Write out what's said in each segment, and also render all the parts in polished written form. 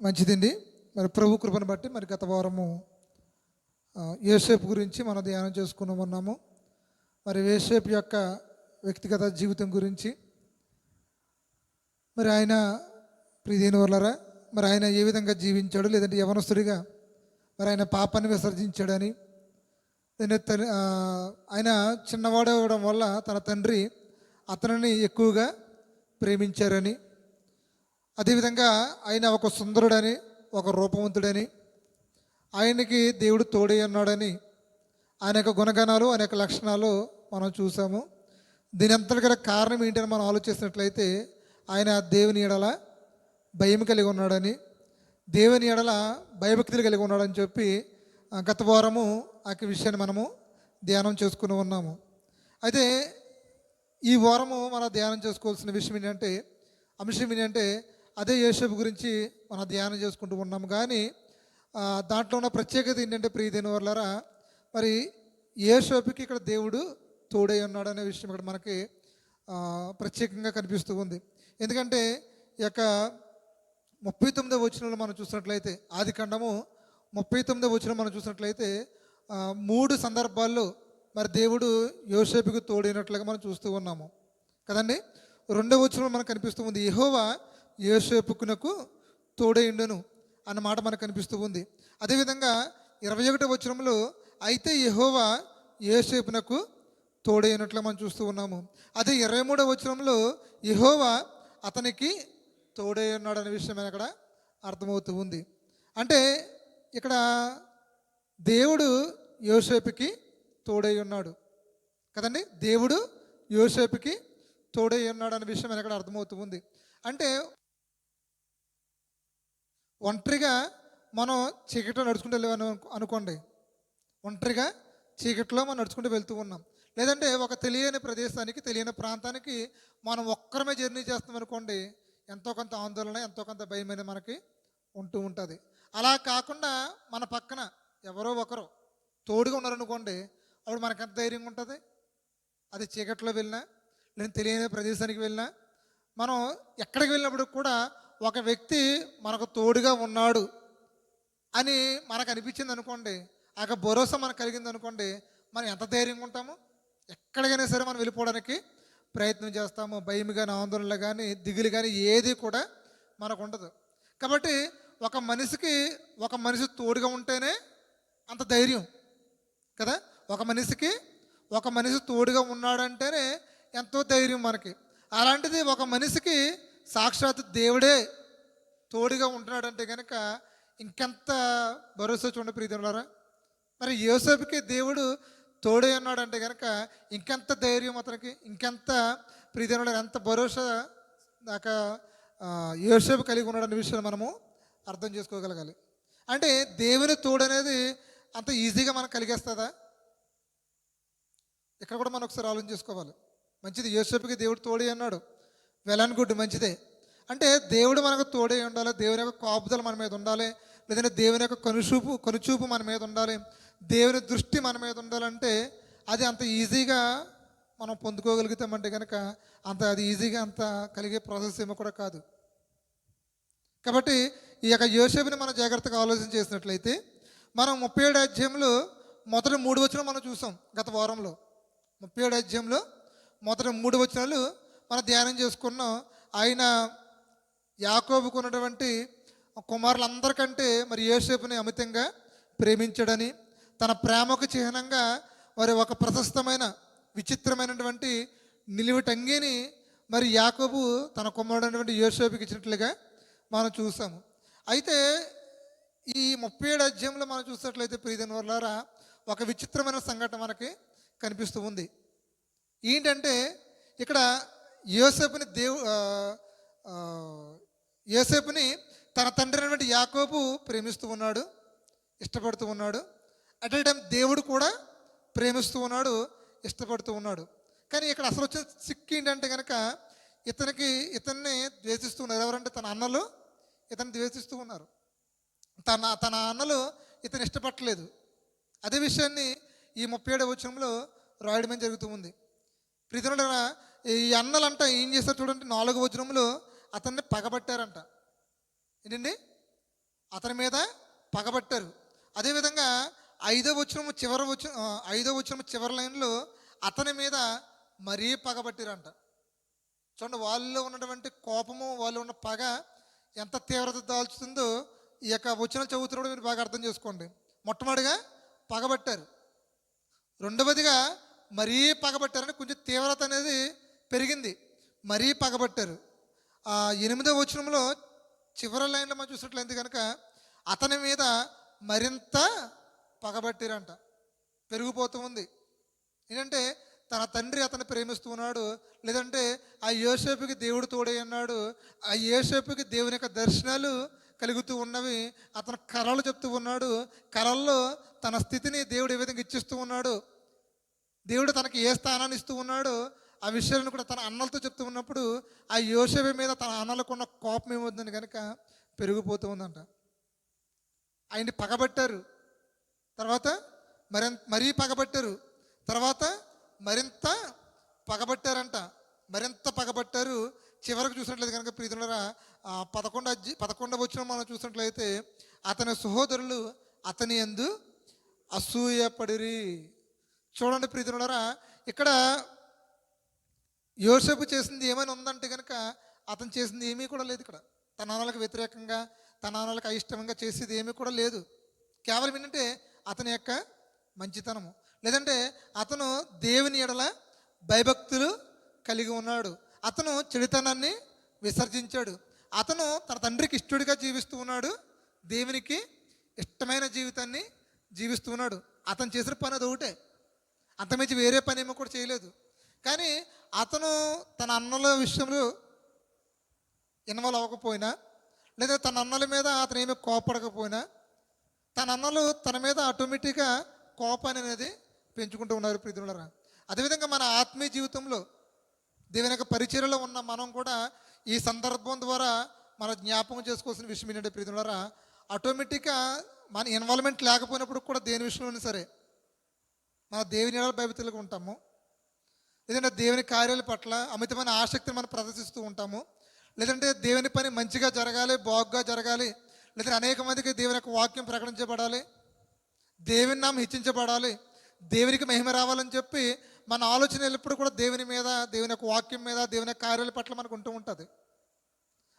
మంచిదండి. మరి ప్రభు కృపను బట్టి మరి గత వారము యోసేపు గురించి మనం ధ్యానం చేసుకుని ఉన్నాము. మరి యోసేపు యొక్క వ్యక్తిగత జీవితం గురించి, మరి ఆయన ప్రియదైన వాళ్ళరా, మరి ఆయన ఏ విధంగా జీవించాడు, లేదంటే యవనస్తుడిగా మరి ఆయన పాపాన్ని విసర్జించాడని, ఆయన చిన్నవాడు అవ్వడం వల్ల తన తండ్రి అతనిని ఎక్కువగా ప్రేమించారని, అదేవిధంగా ఆయన ఒక సుందరుడని, ఒక రూపవంతుడని, ఆయనకి దేవుడు తోడై ఉన్నాడని, ఆయన యొక్క గుణగణాలు, ఆయన యొక్క లక్షణాలు మనం చూసాము. దీని అంతటికీ కారణం ఏంటని మనం ఆలోచిస్తున్నట్లయితే, ఆయన దేవుని ఎడల భయం కలిగి ఉన్నాడని, దేవుని ఎడల భయభక్తులు కలిగి ఉన్నాడని చెప్పి గత వారము ఆ విషయాన్ని మనము ధ్యానం చేసుకుని ఉన్నాము. అయితే ఈ వారము మనం ధ్యానం చేసుకోవాల్సిన విషయం ఏంటంటే, అంశం ఏంటంటే అదే యోసేపు గురించి మనం ధ్యానం చేసుకుంటూ ఉన్నాము. కానీ దాంట్లో ఉన్న ప్రత్యేకత ఏంటంటే, ప్రియదైన వాళ్ళారా, మరి యోసేపుకి ఇక్కడ దేవుడు తోడై ఉన్నాడు అనే విషయం ఇక్కడ మనకి ప్రత్యేకంగా కనిపిస్తూ ఉంది. ఎందుకంటే ఈ యొక్క 39వ వచనంలో మనం చూసినట్లయితే, ఆది కాండము 39వ వచనం మనం చూసినట్లయితే 3 సందర్భాల్లో మరి దేవుడు యోసేపుకు తోడైనట్లుగా మనం చూస్తూ ఉన్నాము కదండి. 2వ వచనంలో మనకు కనిపిస్తూ ఉంది, యెహోవా యోసేపునకు తోడైండును అన్న మాట మనకు కనిపిస్తూ ఉంది. అదేవిధంగా 21వ వచనంలో, అయితే యెహోవా యోసేపునకు తోడైనట్లు మనం చూస్తూ ఉన్నాము. అదే 23వ వచనంలో, యెహోవా అతనికి తోడై ఉన్నాడు అనే విషయం అక్కడ అర్థమవుతూ ఉంది. అంటే ఇక్కడ దేవుడు యోసేపుకి తోడై ఉన్నాడు కదండి. దేవుడు యోసేపుకి తోడై ఉన్నాడు అనే విషయం అక్కడ అర్థమవుతూ ఉంది. అంటే ఒంటరిగా మనం చీకట్లో నడుచుకుంటూ వెళ్ళామని అనుకోండి, ఒంటరిగా చీకట్లో మనం నడుచుకుంటూ వెళ్తూ ఉన్నాం, లేదంటే ఒక తెలియని ప్రదేశానికి, తెలియని ప్రాంతానికి మనం ఒక్కరమే జర్నీ చేస్తాం అనుకోండి, ఎంతో కొంత ఆందోళన, ఎంతో కొంత భయం అనేది మనకి ఉంటూ ఉంటుంది. అలా కాకుండా మన పక్కన ఎవరో ఒకరు తోడుగా ఉన్నారనుకోండి, అప్పుడు మనకు ఎంత ధైర్యంగా ఉంటుంది. అది చీకట్లో వెళ్ళినా, లేదా తెలియని ప్రదేశానికి వెళ్ళినా, మనం ఎక్కడికి వెళ్ళినప్పుడు కూడా ఒక వ్యక్తి మనకు తోడుగా ఉన్నాడు అని మనకు అనిపించింది అనుకోండి, ఆ భరోసా మనకు కలిగింది అనుకోండి, మనం ఎంత ధైర్యంగా ఉంటాము. ఎక్కడికైనా సరే మనం వెళ్ళిపోవడానికి ప్రయత్నం చేస్తాము. భయం కానీ, ఆందోళనలు కానీ, దిగులు కానీ ఏది కూడా మనకు ఉండదు. కాబట్టి ఒక మనిషి తోడుగా ఉంటేనే అంత ధైర్యం కదా. ఒక మనిషి తోడుగా ఉన్నాడంటేనే ఎంతో ధైర్యం మనకి. అలాంటిది ఒక మనిషికి సాక్షాత్ దేవుడే తోడుగా ఉంటున్నాడంటే కనుక ఇంకెంత భరోసా చూడండి ప్రియజనులారా. మరి యోసేపుకి దేవుడు తోడై ఉన్నాడంటే కనుక ఇంకెంత ధైర్యం అతనికి, ఇంకెంత ప్రియజనులారా, ఎంత భరోసా దాకా యోసేపు కలిగి ఉన్నాడనే విషయాన్ని మనము అర్థం చేసుకోగలగాలి. అంటే దేవుని తోడు అనేది అంత ఈజీగా మనకు కలిగేస్తుందా? ఇక్కడ కూడా మనం ఒకసారి ఆలోచన చేసుకోవాలి. మంచిది, యోసేపుకి దేవుడు తోడై అన్నాడు, వెల్ అండ్ గుడ్, మంచిదే. అంటే దేవుడు మనకు తోడై ఉండాలి, దేవుని యొక్క కాపుదల మన మీద ఉండాలి, లేదంటే దేవుని యొక్క కనుచూపు మన మీద ఉండాలి, దేవుని దృష్టి మన మీద ఉండాలంటే అది అంత ఈజీగా మనం పొందుకోగలుగుతామంటే కనుక అది ఈజీగా అంత కలిగే ప్రాసెస్ ఏమో కూడా కాదు. కాబట్టి ఈ యొక్క యోసేపుని మనం జాగ్రత్తగా ఆలోచన చేసినట్లయితే, మనం 37 అధ్యాయంలో మొదటి 3 వచనాలు మనం చూసాం గత వారంలో. 37 అధ్యాయంలో మొదటి 3 వచనాలు మనం ధ్యానం చేసుకున్నాం. ఆయన యాకోబుకు ఉన్నటువంటి కుమారులందరికంటే మరి యోసేపుని అమితంగా ప్రేమించాడని, తన ప్రేమకు చిహ్నంగా మరి ఒక ప్రశస్తమైన, విచిత్రమైనటువంటి నిలువటంగిని మరి యాకోబు తన కుమారుడైనటువంటి యోసేపుకి ఇచ్చినట్లుగా మనం చూసాము. అయితే ఈ 37 అధ్యాయంలో మనం చూసినట్లయితే ప్రియదైన వాళ్ళారా, ఒక విచిత్రమైన సంఘటన మనకి కనిపిస్తూ ఉంది. ఏంటంటే ఇక్కడ యోసేపుని తన తండ్రి అయినటువంటి యాకోబు ప్రేమిస్తూ ఉన్నాడు, ఇష్టపడుతూ ఉన్నాడు. అట్ ఏ టైం దేవుడు కూడా ప్రేమిస్తూ ఉన్నాడు, ఇష్టపడుతూ ఉన్నాడు. కానీ ఇక్కడ అసలు వచ్చిన సిక్కు ఏంటంటే కనుక ఇతన్ని ద్వేషిస్తూ ఉన్నారు. ఎవరంటే తన అన్నలు ఇతన్ని ద్వేషిస్తూ ఉన్నారు. తన అన్నలు ఇతను ఇష్టపడలేదు. అదే విషయాన్ని ఈ 37వ వచనంలో రాయడమే జరుగుతూ ఉంది. ప్రియతనులారా, ఈ అన్నలంట ఏం చేస్తారు చూడండి, 4వ వచనంలో అతన్ని పగబట్టారంట. ఏంటండి, అతని మీద పగబట్టారు. అదేవిధంగా ఐదో వచనం చివరి లైన్లో అతని మీద మరీ పగబట్టిరంట. చూడండి, వాళ్ళలో ఉన్నటువంటి కోపము, వాళ్ళు ఉన్న పగ ఎంత తీవ్రత దాల్చుతుందో ఈ యొక్క వచనం చదువుతున్నప్పుడు మీరు బాగా అర్థం చేసుకోండి. మొట్టమొదటిగా పగబట్టారు, రెండవదిగా మరీ పగబట్టారని కొంచెం తీవ్రత అనేది పెరిగింది, మరీ పగబట్టారు. 8వ వచనంలో చివరి లైన్లో మనం చూసినట్లయితే కనుక అతని మీద మరింత పగబట్టిరంట. పెరిగిపోతూ ఉంది. ఏంటంటే తన తండ్రి అతన్ని ప్రేమిస్తూ ఉన్నాడు, లేదంటే ఆ యోసేపుకి దేవుడు తోడై ఉన్నాడు, ఆ యోసేపుకి దేవుని యొక్క దర్శనాలు కలుగుతూ ఉన్నవి, అతను కలలు చెప్తూ ఉన్నాడు, కలల్లో తన స్థితిని దేవుడు ఏ విధంగా ఇచ్చిస్తూ ఉన్నాడు, దేవుడు తనకి ఏ స్థానాన్ని ఇస్తూ ఉన్నాడు, ఆ విషయాలను కూడా తన అన్నలతో చెప్తూ ఉన్నప్పుడు ఆ యోసేపు మీద తన అన్నలకు ఉన్న కోపం ఏమవుతుందని కనుక పెరిగిపోతూ ఉందంట. ఆయన్ని పగబట్టారు, తర్వాత మరీ పగబట్టారు, తర్వాత మరింత పగబట్టారంట, మరింత పగబట్టారు. చివరకు చూసినట్లయితే కనుక ప్రీతులారా 11వ వచనం మనం చూసినట్లయితే అతని సహోదరులు అతని యందు అసూయపడిరి. చూడండి ప్రీతులారా, ఇక్కడ యోసేపు చేసింది ఏమైనా ఉందంటే కనుక అతను చేసింది ఏమీ కూడా లేదు. ఇక్కడ తన నాన్నలకు వ్యతిరేకంగా, తన నాన్నలకు అయిష్టంగా చేసేది ఏమీ కూడా లేదు. కేవలం ఏంటంటే అతని యొక్క మంచితనము, లేదంటే అతను దేవుని ఎడల భయభక్తులు కలిగి ఉన్నాడు, అతను చెడుతనాన్ని విసర్జించాడు, అతను తన తండ్రికి ఇష్టడిగా జీవిస్తూ ఉన్నాడు, దేవునికి ఇష్టమైన జీవితాన్ని జీవిస్తూ ఉన్నాడు. అతను చేసిన పని అది ఒకటే, అంతమించి వేరే పని ఏమో కూడా చేయలేదు. కానీ అతను తన అన్నల విషయంలో ఇన్వాల్వ్ అవ్వకపోయినా, లేదా తన అన్నల మీద అతను ఏమీ కోపడకపోయినా, తన అన్నలు తన మీద ఆటోమేటిక్గా కోపాన్ని అనేది పెంచుకుంటూ ఉన్నారు ప్రీతులారా. అదేవిధంగా మన ఆత్మీయ జీవితంలో దేవుని యొక్క పరిచర్యలో ఉన్న మనం కూడా ఈ సందర్భం ద్వారా మన జ్ఞాపకం చేసుకోవాల్సిన విషయం ఏంటంటే ప్రీతులారా, ఆటోమేటిక్గా మన ఇన్వాల్వ్మెంట్ లేకపోయినప్పుడు కూడా దేని విషయంలోనే సరే మన దేవుని ఎడల భయభక్తులుగా ఉంటాము, లేదంటే దేవుని కార్యాల పట్ల అమితమైన ఆసక్తిని మనం ప్రదర్శిస్తూ ఉంటాము, లేదంటే దేవుని పని మంచిగా జరగాలి, బాగుగా జరగాలి, లేదంటే అనేక మందికి దేవుని యొక్క వాక్యం ప్రకటించబడాలి, దేవుని నామం హెచ్చించబడాలి, దేవునికి మహిమ రావాలని చెప్పి మన ఆలోచన ఎప్పుడు కూడా దేవుని మీద, దేవుని యొక్క వాక్యం మీద, దేవుని యొక్క కార్యాల పట్ల మనకు ఉంటూ ఉంటుంది.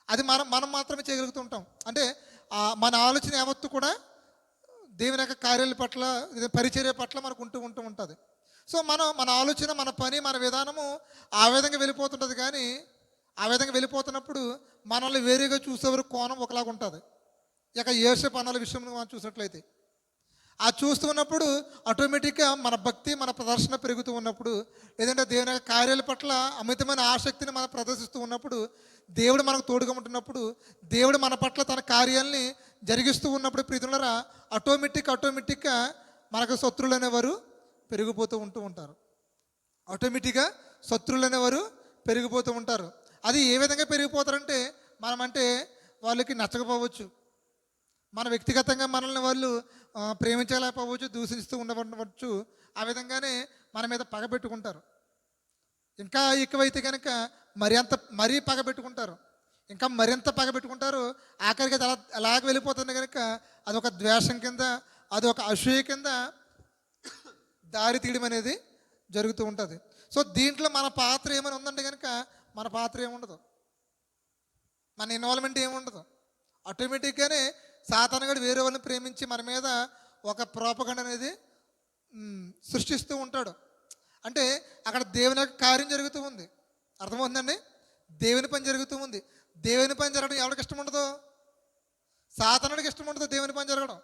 అది మనం మాత్రమే చేయగలుగుతూ ఉంటాం. అంటే మన ఆలోచన యావత్తు కూడా దేవుని యొక్క కార్యాల పట్ల, పరిచర్య పట్ల మనకు ఉంటూ ఉంటుంది. సో మన ఆలోచన, మన పని, మన విధానము ఆ విధంగా వెళ్ళిపోతుంటుంది. కానీ ఆ విధంగా వెళ్ళిపోతున్నప్పుడు మనల్ని వేరేగా చూసేవారు కోణం ఒకలాగా ఉంటుంది. ఇక యోసేపు అన్నల విషయంలో మనం చూసినట్లయితే ఆ చూస్తూ ఉన్నప్పుడు ఆటోమేటిక్గా మన భక్తి, మన ప్రదర్శన పెరుగుతూ ఉన్నప్పుడు, లేదంటే దేవుని యొక్క కార్యాల పట్ల అమితమైన ఆసక్తిని మనం ప్రదర్శిస్తూ ఉన్నప్పుడు, దేవుడు మనకు తోడుగా ఉంటున్నప్పుడు, దేవుడు మన పట్ల తన కార్యాలని జరిగిస్తూ ఉన్నప్పుడు ప్రీతులారా ఆటోమేటిక్గా మనకు శత్రువులు అనేవారు పెరిగిపోతూ ఉంటారు. ఆటోమేటిక్గా శత్రువులు అనేవారు పెరిగిపోతూ ఉంటారు. అది ఏ విధంగా పెరిగిపోతారంటే, మనమంటే వాళ్ళకి నచ్చకపోవచ్చు, మన వ్యక్తిగతంగా మనల్ని వాళ్ళు ప్రేమించలేకపోవచ్చు, దూషిస్తూ ఉండవచ్చు, ఆ విధంగానే మన మీద పగ పెట్టుకుంటారు. ఇంకా ఎక్కువైతే కనుక మరీ పగ పెట్టుకుంటారు, ఇంకా మరింత పగ పెట్టుకుంటారు. ఆఖరికి అది అలాగ వెళ్ళిపోతుంది కనుక అదొక ద్వేషం కింద, అదొక అసూయ కింద దారి తీయడం అనేది జరుగుతూ ఉంటుంది. సో దీంట్లో మన పాత్ర ఏమైనా ఉందంటే కనుక మన పాత్ర ఏముండదు, మన ఇన్వాల్వ్మెంట్ ఏముండదు. ఆటోమేటిక్గానే సాతానుగాడు వేరే వాళ్ళని ప్రేమించి మన మీద ఒక ప్రోపగండ అనేది సృష్టిస్తూ ఉంటాడు. అంటే అక్కడ దేవుని యొక్క కార్యం జరుగుతూ ఉంది, అర్థమవుతుందండి. దేవుని పని జరుగుతూ ఉంది. దేవుని పని జరగడం ఎవరికి ఇష్టం ఉండదు? సాతానుడికి ఇష్టం ఉండదు దేవుని పని జరగడం.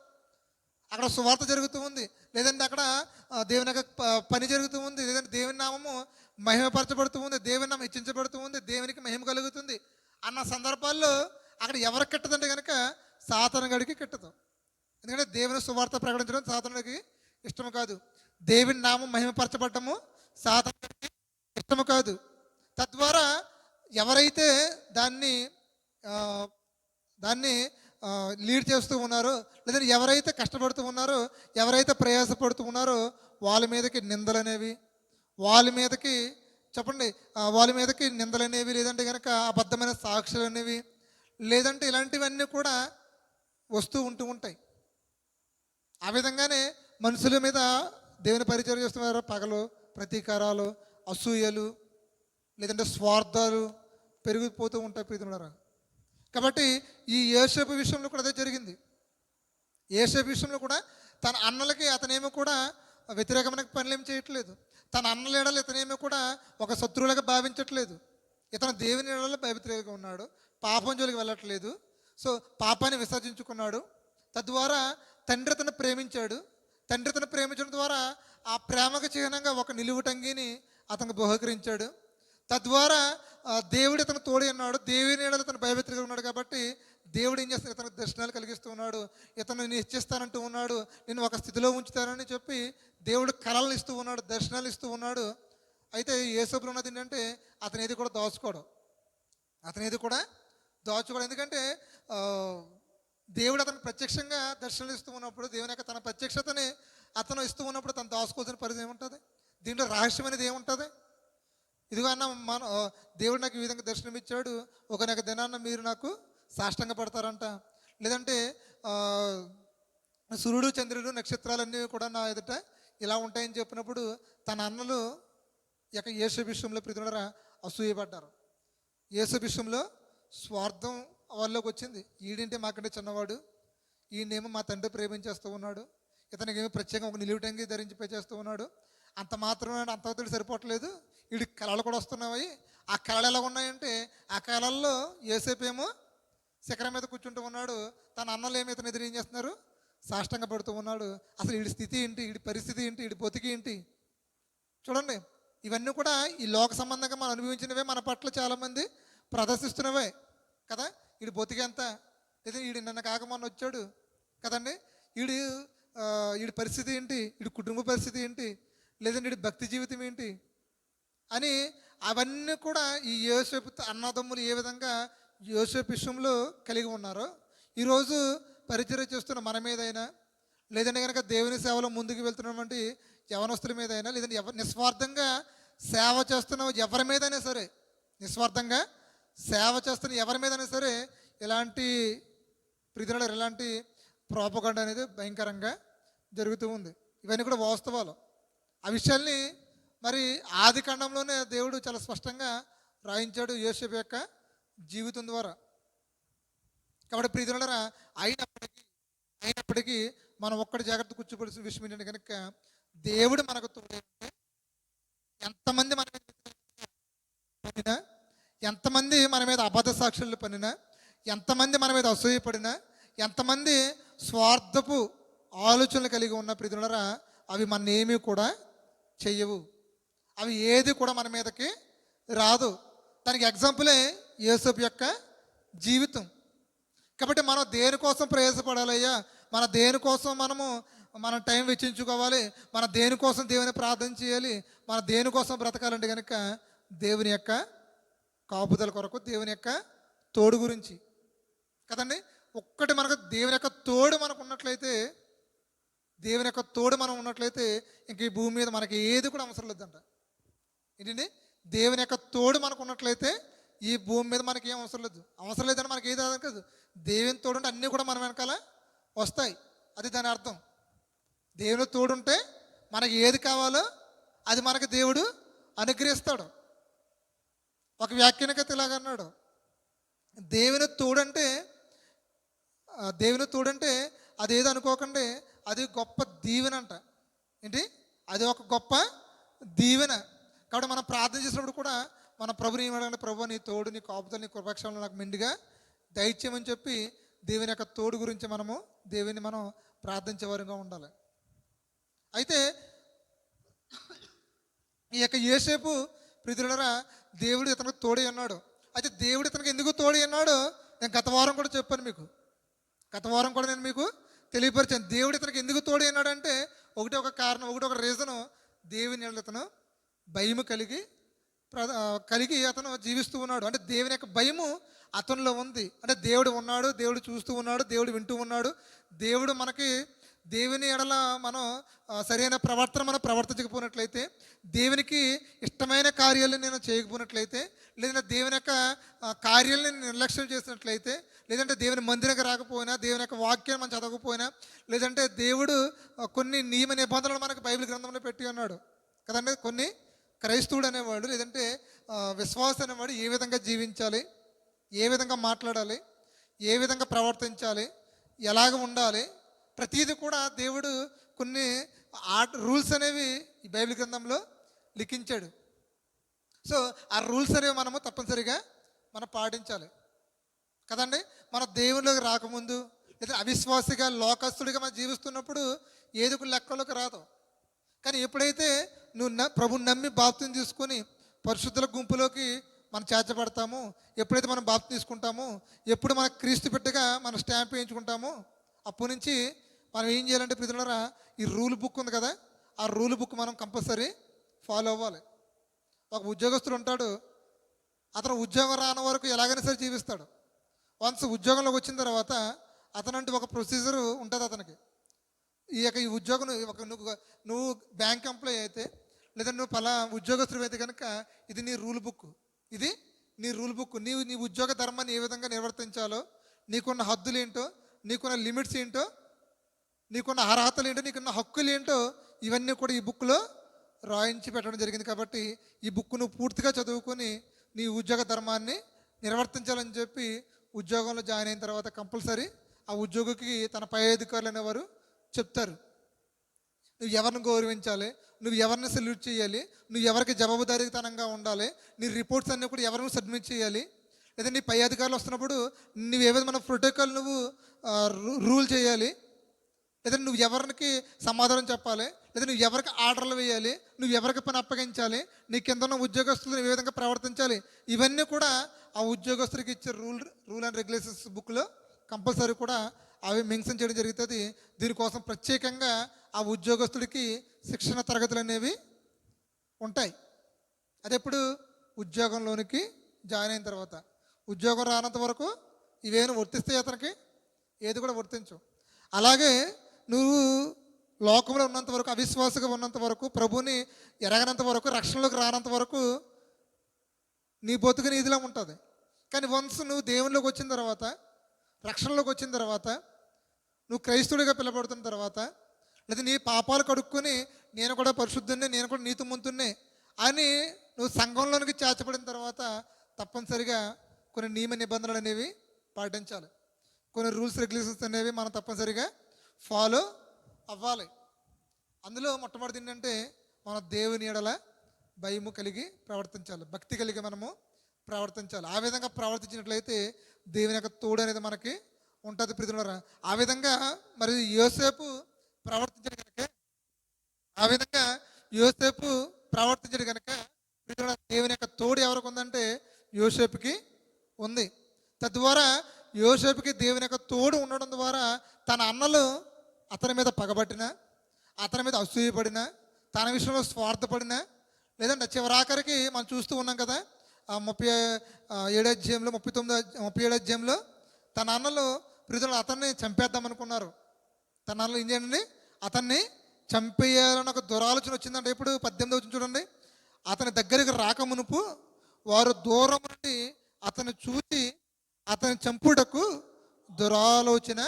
అక్కడ సువార్త జరుగుతూ ఉంది, లేదంటే అక్కడ దేవుని యొక్క పని జరుగుతూ ఉంది, లేదంటే దేవుని నామము మహిమపరచబడుతూ ఉంది, దేవుని నామం హెచ్చించబడుతూ ఉంది, దేవునికి మహిమ కలుగుతుంది అన్న సందర్భాల్లో అక్కడ ఎవరికి కిట్టదంటే కనుక సాతానుగాడికి కిట్టదు. ఎందుకంటే దేవుని సువార్త ప్రకటించడం సాతానుడికి ఇష్టము కాదు, దేవుని నామం మహిమపరచబడటము సాతానుడికి ఇష్టము కాదు. తద్వారా ఎవరైతే దాన్ని లీడ్ చేస్తూ ఉన్నారో, లేదంటే ఎవరైతే కష్టపడుతూ ఉన్నారో, ఎవరైతే ప్రయాసపడుతూ ఉన్నారో వాళ్ళ మీదకి నిందలనేవి, వాళ్ళ మీదకి నిందలనేవి, లేదంటే కనుక అబద్ధమైన సాక్షులు అనేవి, లేదంటే ఇలాంటివన్నీ కూడా వస్తూ ఉంటాయి. ఆ విధంగానే మనుషుల మీద దేవుని పరిచయం చేస్తున్నారు. పగలు, ప్రతీకారాలు, అసూయలు, లేదంటే స్వార్థాలు పెరిగిపోతూ ఉంటాయి ప్రీతులారా. కాబట్టి ఈ యోసేపు విషయంలో కూడా అదే జరిగింది. యోసేపు విషయంలో కూడా తన అన్నలకి అతనేమో కూడా వ్యతిరేకమైన పనులేం చేయట్లేదు. తన అన్నల ఎడలు ఇతనేమో కూడా ఒక శత్రువులుగా భావించట్లేదు. ఇతను దేవుని ఎడలో భయభక్తులుగా ఉన్నాడు, పాపం జోలికి వెళ్ళట్లేదు. సో పాపాన్ని విసర్జించుకున్నాడు. తద్వారా తండ్రి అతను ప్రేమించాడు. తండ్రి అతను ప్రేమించడం ద్వారా ఆ ప్రేమకు చిహ్నంగా ఒక నిలువుటంగిని అతనికి బహుకరించాడు. తద్వారా దేవుడు ఇతను తోడి ఉన్నాడు. దేవుని ఎడల ఇతను భయభక్తులుగా ఉన్నాడు. కాబట్టి దేవుడు ఏం చేస్తాడు, ఇతనికి దర్శనాలు కలిగిస్తూ ఉన్నాడు. ఇతను నేను ఇచ్చేస్తానంటూ ఉన్నాడు, నేను ఒక స్థితిలో ఉంచుతానని చెప్పి దేవుడు కళలను ఇస్తూ ఉన్నాడు, దర్శనాలు ఇస్తూ ఉన్నాడు. అయితే యేసోపులో ఉన్నది ఏంటంటే అతను ఏది కూడా దాచుకోవడం, ఎందుకంటే దేవుడు అతను ప్రత్యక్షంగా దర్శనాలు ఇస్తూ ఉన్నప్పుడు, దేవుని యొక్క తన ప్రత్యక్షతని అతను ఇస్తూ ఉన్నప్పుడు తను దాచుకోవాల్సిన పరిస్థితి ఏముంటుంది? దీంట్లో రహస్యం అనేది ఏముంటుంది? ఇదిగో అన్న దేవుడు నాకు ఈ విధంగా దర్శనం ఇచ్చాడు, ఒకనొక దినాన్న మీరు నాకు సాష్టంగా పడతారంట, లేదంటే సూర్యుడు, చంద్రుడు, నక్షత్రాలన్నీ కూడా నా ఎదుట ఇలా ఉంటాయని చెప్పినప్పుడు తన అన్నలు యేసు విషయంలో ప్రీతులారా అసూయపడ్డారు. యేసు విషయంలో స్వార్థం వాళ్ళకి వచ్చింది. ఈడింటే మాకంటే చిన్నవాడు, ఈయనేమో మా తండ్రి ప్రేమించేస్తూ ఉన్నాడు, ఇతనికి ఏమో ప్రత్యేకంగా ఒక నిలువుటంగి ధరించి చేస్తూ ఉన్నాడు, అంత మాత్రమే అంతవతడు సరిపోవట్లేదు, వీడి కళలు కూడా వస్తున్నాయి. ఆ కళలు ఎలా ఉన్నాయంటే ఆ కళల్లో యేసేపు ఏమో శిఖరం మీద కూర్చుంటూ ఉన్నాడు, తన అన్నలు ఏమో ఇతను ఎదురు ఏం చేస్తున్నారు, సాష్టంగా పడుతూ ఉన్నాడు. అసలు వీడి స్థితి ఏంటి, వీడి పరిస్థితి ఏంటి, వీడి బతికి ఏంటి? చూడండి, ఇవన్నీ కూడా ఈ లోక సంబంధంగా మనం అనుభవించినవే మన పట్ల చాలామంది ప్రదర్శిస్తున్నవే కదా. వీడి బతికి ఎంత, లేదా వీడి నిన్న కాకమొన్న వచ్చాడు కదండి, వీడి పరిస్థితి ఏంటి, వీడి కుటుంబ పరిస్థితి ఏంటి, లేదంటే వీడి భక్తి జీవితం ఏంటి అని అవన్నీ కూడా ఈ యోసేపు అన్నదమ్ములు ఏ విధంగా యోసేపు విషయంలో కలిగి ఉన్నారో ఈరోజు పరిచర్య చేస్తున్న మన మీదైనా, లేదంటే కనుక దేవుని సేవలో ముందుకు వెళ్తున్నటువంటి యవనస్తుల మీదైనా, లేదంటే నిస్వార్థంగా సేవ చేస్తున్న ఎవరి మీదైనా సరే, నిస్వార్థంగా సేవ చేస్తున్న ఎవరి మీదైనా సరే ఇలాంటి ప్రీతులారా ఇలాంటి ప్రోపగండ అనేది భయంకరంగా జరుగుతూ ఉంది. ఇవన్నీ కూడా వాస్తవాలు. ఆ విషయాల్ని మరి ఆది కాండంలోనే దేవుడు చాలా స్పష్టంగా రాయించాడు యోసేపు యొక్క జీవితం ద్వారా. కాబట్టి ప్రీతులారా అయినప్పటికీ మనం ఒక్కటి జాగ్రత్త కూర్చోవలసిన విషయం ఏంటంటే కనుక దేవుడు మనకు తోడైతే ఎంతమంది మన మీద పనినా, ఎంతమంది మన మీద అబద్ధ సాక్షులు పనినా, ఎంతమంది మన మీద అసూయపడినా, ఎంతమంది స్వార్థపు ఆలోచనలు కలిగి ఉన్న ప్రీతులారా అవి మన ఏమీ కూడా చెయ్యవు. అవి ఏది కూడా మన మీదకి రాదు. దానికి ఎగ్జాంపులే యేసేపు యొక్క జీవితం. కాబట్టి మనం దేనికోసం ప్రయాసపడాలయ్యా, మన దేనికోసం మనం టైం వెచ్చించుకోవాలి, మన దేనికోసం దేవుని ప్రార్థన చేయాలి, మన దేనికోసం బ్రతకాలంటే కనుక దేవుని యొక్క కాపుదల కొరకు, దేవుని యొక్క తోడు గురించి కదండి. ఒక్కటి మనకు దేవుని యొక్క తోడు మనకు ఉన్నట్లయితే, ఇంక ఈ భూమి మీద మనకి ఏది కూడా అవసరం లేదంట. ఏంటండి, దేవుని యొక్క తోడు మనకు ఉన్నట్లయితే ఈ భూమి మీద మనకి ఏం అవసరం లేదంటే మనకి ఏది అర్థం కాదు. దేవుని తోడుంటే అన్నీ కూడా మన వెనకాల వస్తాయి, అది దాని అర్థం. దేవుని తోడుంటే మనకి ఏది కావాలో అది మనకి దేవుడు అనుగ్రహిస్తాడు. ఒక వ్యాఖ్యానకైతే ఇలాగన్నాడు, దేవుని తోడంటే అదేదో అనుకోకండి, అది గొప్ప దీవెన అంట. ఏంటి, అది ఒక గొప్ప దీవెన. కాబట్టి మనం ప్రార్థన చేసినప్పుడు కూడా మన ప్రభుని ఏమడగండి, ప్రభు నీ తోడు, నీ కాపుదల, నీ కృపాక్షణలు నాకు మెండుగా దయచేయమని చెప్పి దేవుని యొక్క తోడు గురించి దేవుని మనం ప్రార్థించేవారుగా ఉండాలి. అయితే ఈ యొక్క యోసేపు ప్రీతులారా దేవుడు ఇతనికి తోడి అన్నాడు. అయితే దేవుడు ఇతనికి ఎందుకు తోడి అన్నాడు నేను గత వారం కూడా చెప్పాను మీకు. నేను మీకు తెలియపరిచాను. దేవుడు ఇతనికి ఎందుకు తోడి అన్నాడు అంటే ఒకటి ఒక కారణం, ఒక రీజను. దేవుని ఇతను భయము కలిగి అతను జీవిస్తూ ఉన్నాడు. అంటే దేవుని యొక్క భయము అతనిలో ఉంది. అంటే దేవుడు ఉన్నాడు, దేవుడు చూస్తూ ఉన్నాడు, దేవుడు వింటూ ఉన్నాడు, దేవుడు మనకి దేవుని ఎడల మనం సరైన ప్రవర్తన మనం ప్రవర్తించకపోయినట్లయితే, దేవునికి ఇష్టమైన కార్యాలను నేను చేయకపోయినట్లయితే, లేదంటే దేవుని యొక్క కార్యాలను నిర్లక్ష్యం చేసినట్లయితే, లేదంటే దేవుని మందిరకు రాకపోయినా, దేవుని యొక్క వాక్యాన్ని మనం చదవకపోయినా, లేదంటే దేవుడు కొన్ని నియమ నిబంధనలు మనకు బైబిల్ గ్రంథంలో పెట్టి ఉన్నాడు కదండి. కొన్ని క్రైస్తవుడు అనేవాడు, లేదంటే విశ్వాసం అనేవాడు ఏ విధంగా జీవించాలి, ఏ విధంగా మాట్లాడాలి, ఏ విధంగా ప్రవర్తించాలి, ఎలాగ ఉండాలి, ప్రతీది కూడా దేవుడు కొన్ని రూల్స్ అనేవి ఈ బైబిల్ గ్రంథంలో లిఖించాడు. సో ఆ రూల్స్ అనేవి మనము తప్పనిసరిగా మనం పాటించాలి కదండి. మన దేవుళ్ళకి రాకముందు, లేదా అవిశ్వాసిగా లోకస్తుడిగా మనం జీవిస్తున్నప్పుడు ఏది లెక్కలోకి రాదు. కానీ ఎప్పుడైతే నువ్వు ప్రభుని నమ్మి బాప్తిని తీసుకొని పరిశుద్ధుల గుంపులోకి మనం చేర్చబడతాము, ఎప్పుడైతే మనం బాప్తి తీసుకుంటామో, ఎప్పుడు మన క్రీస్తు బిడ్డగా మనం స్టాంప్ వేయించుకుంటామో, అప్పటి నుంచి మనం ఏం చేయాలంటే ప్రియులారా, ఈ రూల్ బుక్ ఉంది కదా, ఆ రూల్ బుక్ మనం కంపల్సరీ ఫాలో అవ్వాలి. ఒక ఉద్యోగస్తుడు ఉంటాడు, అతను ఉద్యోగం రాని వరకు ఎలాగైనా సరే జీవిస్తాడు. వన్స్ ఉద్యోగంలోకి వచ్చిన తర్వాత అతనంటే ఒక ప్రొసీజర్ ఉంటుంది అతనికి. ఈ ఉద్యోగం నువ్వు బ్యాంక్ ఎంప్లాయీ అయితే, లేదా నువ్వు పలా ఉద్యోగస్తుడు అయితే కనుక ఇది నీ రూల్ బుక్, ఇది నీ రూల్ బుక్. నీ ఉద్యోగ ధర్మాన్ని ఏ విధంగా నిర్వర్తించాలో, నీకున్న హద్దులు ఏంటో, నీకున్న లిమిట్స్ ఏంటో, నీకున్న అర్హతలు ఏంటో, నీకున్న హక్కులు ఏంటో, ఇవన్నీ కూడా ఈ బుక్లో రాయించి పెట్టడం జరిగింది. కాబట్టి ఈ బుక్ నువ్వు పూర్తిగా చదువుకొని నీ ఉద్యోగ ధర్మాన్ని నిర్వర్తించాలని చెప్పి ఉద్యోగంలో జాయిన్ అయిన తర్వాత కంపల్సరీ ఆ ఉద్యోగికి తన పై అధికారులు అనేవారు చెప్తారు. నువ్వు ఎవరిని గౌరవించాలి, నువ్వు ఎవరిని సెల్యూట్ చేయాలి, నువ్వు ఎవరికి జవాబుదారీతనంగా ఉండాలి, నీ రిపోర్ట్స్ అన్నీ కూడా ఎవరిని సబ్మిట్ చేయాలి, లేదా నీ పై అధికారులు వస్తున్నప్పుడు నువ్వు ఏ విధమైన ప్రోటోకాల్ నువ్వు రూల్ చేయాలి, లేదా నువ్వు ఎవరికి సమాధానం చెప్పాలి, లేదా నువ్వు ఎవరికి ఆర్డర్లు వేయాలి, నువ్వు ఎవరికి పని అప్పగించాలి, నీ కింద ఉన్న ఉద్యోగస్తులు ఏ విధంగా ప్రవర్తించాలి, ఇవన్నీ కూడా ఆ ఉద్యోగస్తుడికి ఇచ్చే రూల్ అండ్ రెగ్యులేషన్స్ బుక్లో కంపల్సరీ కూడా అవి మెన్షన్ చేయడం జరుగుతుంది. దీనికోసం ప్రత్యేకంగా ఆ ఉద్యోగస్తుడికి శిక్షణ తరగతులు అనేవి ఉంటాయి. అది ఎప్పుడు ఉద్యోగంలోనికి జాయిన్ అయిన తర్వాత. ఉద్యోగం రానంత వరకు ఇవేను వర్తిస్తాయి, అతనికి ఏది కూడా వర్తించవు. అలాగే నువ్వు లోకంలో ఉన్నంత వరకు, అవిశ్వాసగా ఉన్నంత వరకు, ప్రభుని ఎరగనంత వరకు, రక్షణలోకి రానంత వరకు నీ బతుకు నీదిలా ఉంటుంది. కానీ వన్స్ నువ్వు దేవునిలోకి వచ్చిన తర్వాత, రక్షణలోకి వచ్చిన తర్వాత, నువ్వు క్రైస్తవుడిగా పిలబడుతున్న తర్వాత, లేదా నీ పాపాలు కడుక్కొని నేను కూడా పరిశుద్ధున్నే, నేను కూడా నీతిమంతున్నే అని నువ్వు సంఘంలోనికి చేర్చబడిన తర్వాత తప్పనిసరిగా కొన్ని నియమ నిబంధనలు అనేవి పాటించాలి. కొన్ని రూల్స్ రెగ్యులేషన్స్ అనేవి మనం తప్పనిసరిగా ఫాలో అవ్వాలి. అందులో మొట్టమొదటి ఏంటంటే మన దేవుని ఎడల భయము కలిగి ప్రవర్తించాలి, భక్తి కలిగి మనము ప్రవర్తించాలి. ఆ విధంగా ప్రవర్తించినట్లయితే దేవుని యొక్క తోడు అనేది మనకి ఉంటుంది ప్రియులారా. ఆ విధంగా మరి యోసేపు ప్రవర్తించడు కనుక, ఆ విధంగా యోసేపు ప్రవర్తించడు కనుక దేవుని యొక్క తోడు ఎవరికి ఉందంటే యోసేపుకి ఉంది. తద్వారా యోసేపుకి దేవుని యొక్క తోడు ఉండడం ద్వారా తన అన్నలు అతని మీద పగబట్టిన, అతని మీద అసూయపడిన, తన విషయంలో స్వార్థపడిన, లేదంటే చివరాఖరికి మనం చూస్తూ ఉన్నాం కదా 37 అధ్యాయంలో 37 అధ్యాయంలో తన అన్నలు ప్రియులు అతన్ని చంపేద్దాం అనుకున్నారు. తన అన్నలు ఏం చేయండి, అతన్ని చంపేయాలని ఒక దురాలోచన వచ్చిందంటే. ఇప్పుడు 18 వచ్చింది చూడండి. అతని దగ్గరికి రాకమునుపు వారు దూరం నుండి అతను చూసి అతని చంపుటకు దురాలోచన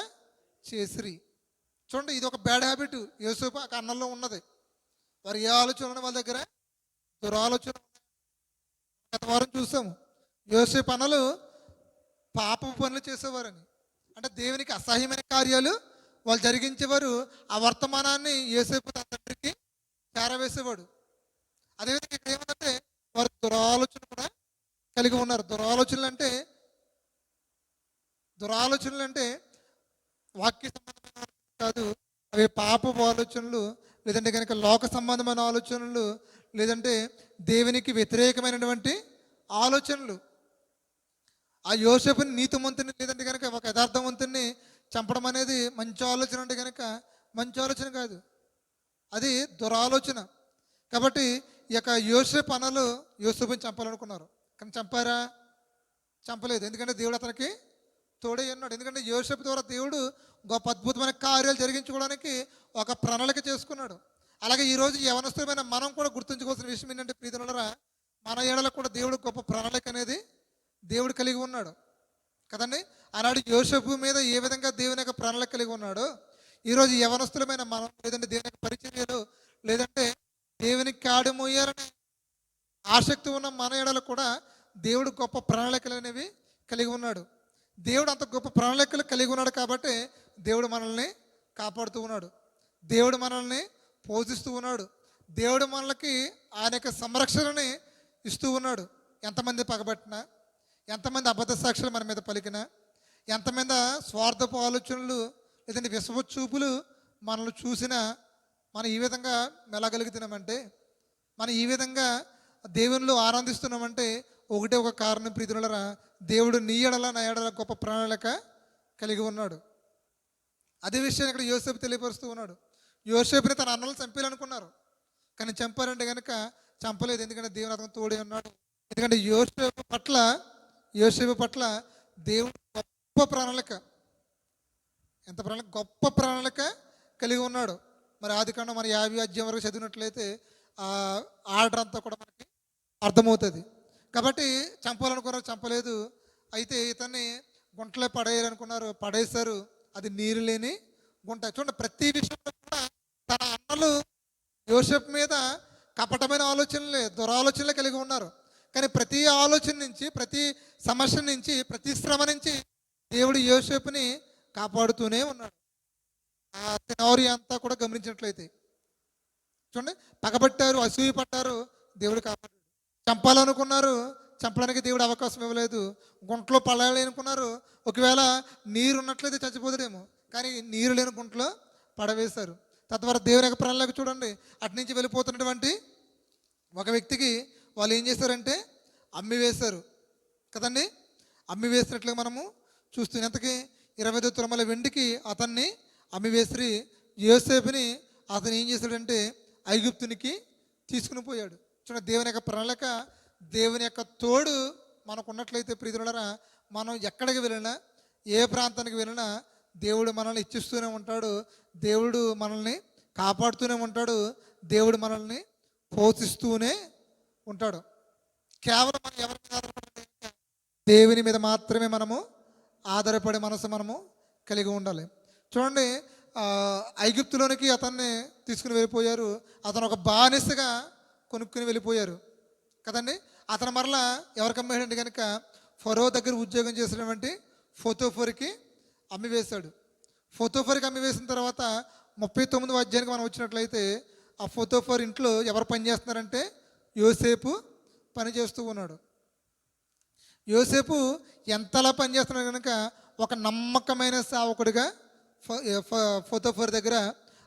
చేసిరి. చూడండి, ఇది ఒక బ్యాడ్ హ్యాబిట్ యోసేపు అన్నల్లో ఉన్నది. వారు ఏ ఆలోచన వాళ్ళ దగ్గర దురాలోచన. గత వారం చూసాము యోసేపు అన్నలు పాపపు పనులు చేసేవారని, అంటే దేవునికి అసహ్యమైన కార్యాలు వాళ్ళు జరిగించేవారు. ఆ వర్తమానాన్ని యోసేపు తన తండ్రికి చేరవేసేవాడు. అదేవిధంగా ఇక్కడ ఏమంటే వారు దురాలోచన కూడా కలిగి ఉన్నారు. దురాలోచనలు అంటే వాక్య సంబంధమైన కాదు, అవి పాపపు ఆలోచనలు, లేదంటే కనుక లోక సంబంధమైన ఆలోచనలు, లేదంటే దేవునికి వ్యతిరేకమైనటువంటి ఆలోచనలు. ఆ యోసేపుని నీతిమంతుని, లేదంటే కనుక ఒక యథార్థవంతుని చంపడం అనేది మంచి ఆలోచన అంటే కనుక మంచి ఆలోచన కాదు, అది దురాలోచన. కాబట్టి ఈ యొక్క యోసేపు అన్నలు యోసేపుని చంపాలనుకున్నారు, కానీ చంపారా? చంపలేదు. ఎందుకంటే దేవుడు అతనికి తోడై ఉన్నాడు. ఎందుకంటే యోసేపు ద్వారా దేవుడు గొప్ప అద్భుతమైన కార్యాలు జరిగించుకోవడానికి ఒక ప్రణాళిక చేసుకున్నాడు. అలాగే ఈరోజు యవనస్తులమైన మనం కూడా గుర్తుంచుకోవాల్సిన విషయం ఏంటంటే ప్రీతులరా, మన ఏడలకు కూడా దేవుడు గొప్ప ప్రణాళిక అనేది దేవుడు కలిగి ఉన్నాడు కదండి. ఆనాడు యోసేపు మీద ఏ విధంగా దేవుని యొక్క ప్రణాళిక కలిగి ఉన్నాడో, ఈరోజు యవనస్తులమైన మనం, లేదంటే దేవుని యొక్క పరిచర్యలు, లేదంటే దేవునికి కాడు మోయాలని ఆసక్తి ఉన్న మన ఏడలకు కూడా దేవుడు గొప్ప ప్రణాళికలు అనేవి కలిగి ఉన్నాడు. దేవుడు అంత గొప్ప ప్రణాళికలు కలిగి ఉన్నాడు కాబట్టి దేవుడు మనల్ని కాపాడుతూ ఉన్నాడు, దేవుడు మనల్ని పోషిస్తూ ఉన్నాడు, దేవుడు మనకి ఆయన యొక్క సంరక్షణని ఇస్తూ ఉన్నాడు. ఎంతమంది పగబట్టినా, ఎంతమంది అబద్ధ సాక్షులు మన మీద పలికినా, ఎంతమంది స్వార్థపు ఆలోచనలు లేదంటే విశ్వ చూపులు మనల్ని చూసినా, మనం ఈ విధంగా మెలగలుగుతున్నామంటే, మనం ఈ విధంగా దేవునిలో ఆనందిస్తున్నామంటే ఒకటే ఒక కారణం ప్రీతులరా, దేవుడు నీ ఎడల నా ఎడల గొప్ప ప్రణాళిక కలిగి ఉన్నాడు. అదే విషయాన్ని ఇక్కడ యోసేపు తెలియపరుస్తూ ఉన్నాడు. యోసేపుని తన అన్నలు చంపేయాలనుకున్నారు, కానీ చంపారంటే కనుక చంపలేదు. ఎందుకంటే దేవుని అతను తోడే ఉన్నాడు. ఎందుకంటే యోసేపు పట్ల దేవుడు గొప్ప ప్రణాళిక, ఎంత ప్రణాళిక, గొప్ప ప్రణాళిక కలిగి ఉన్నాడు. మరి ఆదికాండం మన 50 అధ్యాయం వరకు చదివినట్లయితే ఆ ఆర్డర్ అంతా కూడా మనకి అర్థమవుతుంది. కాబట్టి చంపాలనుకున్నారు, చంపలేదు. అయితే ఇతన్ని గుంటలో పడేయాలనుకున్నారు, పడేశారు. అది నీరు లేని గుంట. చూడండి, ప్రతి విషయంలో కూడా తన అన్నలు యోసేపు మీద కపటమైన ఆలోచనలే, దురాలోచనలే కలిగి ఉన్నారు. కానీ ప్రతి ఆలోచన నుంచి, ప్రతి సమస్య నుంచి, ప్రతి శ్రమ నుంచి దేవుడు యోసేపుని కాపాడుతూనే ఉన్నాడు. ఆ తెనారి అంతా కూడా గమనించినట్లయితే చూడండి, పగబట్టారు, అసూయ పట్టారు, దేవుడు కాపాడాడు. చంపాలనుకున్నారు, చంపడానికి దేవుడు అవకాశం ఇవ్వలేదు. గుంటలో పడాలి అనుకున్నారు, ఒకవేళ నీరు ఉన్నట్లయితే చచ్చిపోతాడేమో, కానీ నీరు లేని గుంటలో పడవేశారు. తద్వారా దేవుని యొక్క ప్రణాళిక చూడండి. అటు నుంచి వెళ్ళిపోతున్నటువంటి ఒక వ్యక్తికి వాళ్ళు ఏం చేశారంటే అమ్మి వేశారు కదండి. అమ్మి వేసినట్లుగా మనము చూస్తున్నాం. ఎంతకి 25 తులముల వెండికి అతన్ని అమ్మి వేసి యోసేపుని అతను ఏం చేశాడంటే ఐగుప్తునికి తీసుకుని పోయాడు. చూడండి, దేవుని యొక్క ప్రణాళిక, దేవుని యొక్క తోడు మనకు ఉన్నట్లయితే ప్రీతులరా, మనం ఎక్కడికి వెళ్ళినా, ఏ ప్రాంతానికి వెళ్ళినా దేవుడు మనల్ని ఇచ్చిస్తూనే ఉంటాడు, దేవుడు మనల్ని కాపాడుతూనే ఉంటాడు, దేవుడు మనల్ని పోషిస్తూనే ఉంటాడు. కేవలం మనం ఎవరి మీద ఆధారపడాలి? దేవుని మీద మాత్రమే మనము ఆధారపడే మనసు మనము కలిగి ఉండాలి. చూడండి, ఐగుప్తులోనికి అతన్ని తీసుకుని వెళ్ళిపోయారు. అతను ఒక బానిసగా కొనుక్కుని వెళ్ళిపోయారు కదండి. అతను మరలా ఎవరికి అమ్మేయండి కనుక ఫరో దగ్గర ఉద్యోగం చేసినటువంటి ఫోతోఫర్కి అమ్మి వేశాడు. ఫోతోఫర్కి అమ్మి వేసిన తర్వాత 39వ అధ్యాయానికి మనం వచ్చినట్లయితే ఆ ఫోతోఫర్ ఇంట్లో ఎవరు పని చేస్తున్నారంటే యోసేపు పని చేస్తూ ఉన్నాడు. యోసేపు ఎంతలా పనిచేస్తున్నాడు కనుక ఒక నమ్మకమైన సేవకుడిగా ఫోతోఫర్ దగ్గర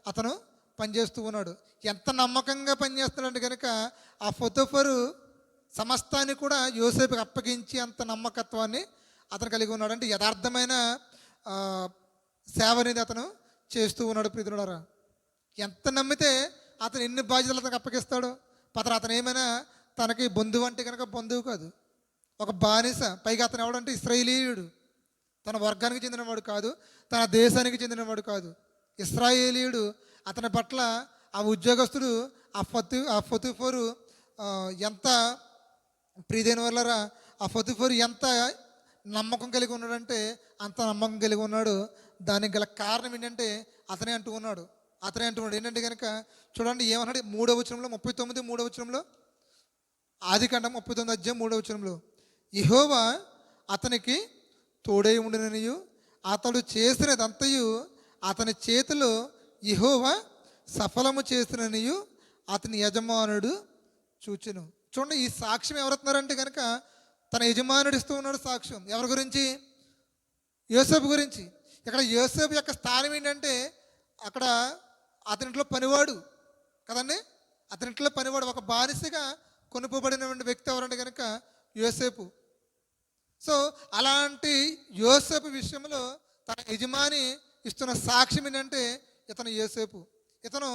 అతను పనిచేస్తూ ఉన్నాడు. ఎంత నమ్మకంగా పనిచేస్తున్నాడు కనుక ఆ ఫోతోఫరు సమస్తాన్ని కూడా యోసేపుకి అప్పగించి అంత నమ్మకత్వాన్ని అతను కలిగి ఉన్నాడు. అంటే యథార్థమైన సేవ అనేది అతను చేస్తూ ఉన్నాడు. ప్రీతులారా, ఎంత నమ్మితే అతను ఎన్ని బాధ్యతలు అతనికి అప్పగిస్తాడు. అతను ఏమైనా తనకి బంధువు అంటే కనుక బంధువు కాదు, ఒక బానిస. పైగా అతను ఎవడంటే ఇశ్రాయేలీయుడు, తన వర్గానికి చెందినవాడు కాదు, తన దేశానికి చెందినవాడు కాదు, ఇశ్రాయేలీయుడు. అతని పట్ల ఆ ఉద్యోగస్తుడు ఆ ఫోతోఫరు ఎంత ప్రియదైన వాళ్ళరా, ఆ ఫోతోఫరు ఎంత నమ్మకం కలిగి ఉన్నాడంటే అంత నమ్మకం కలిగి ఉన్నాడు. దానికి గల కారణం ఏంటంటే అతనే అంటూ ఉన్నాడు ఏంటంటే కనుక చూడండి ఏమన్నాడు 3వ వచనంలో, 39 3వ వచనంలో, ఆదికాండం 39 అధ్యాయం 3వ వచనంలో, యెహోవా అతనికి తోడై ఉండిననియు అతడు చేసినదంతయు అతని చేతిలో యెహోవా సఫలము చేసిననియు అతని యజమానుడు చూచెను. చూడండి, ఈ సాక్ష్యం ఎవరుతున్నారంటే కనుక తన యజమానుడు ఇస్తూ ఉన్నాడు సాక్ష్యం. ఎవరి గురించి? యోసేపు గురించి. ఇక్కడ యోసేపు యొక్క స్థానం ఏంటంటే అక్కడ అతనింట్లో పనివాడు కదండి. అతనింట్లో పనివాడు, ఒక బానిసగా కొనుకోబడినటువంటి వ్యక్తి ఎవరంటే కనుక యోసేపు. సో అలాంటి యోసేపు విషయంలో తన యజమాని ఇస్తున్న సాక్ష్యం ఏంటంటే ఇతను యోసేపు. ఇతను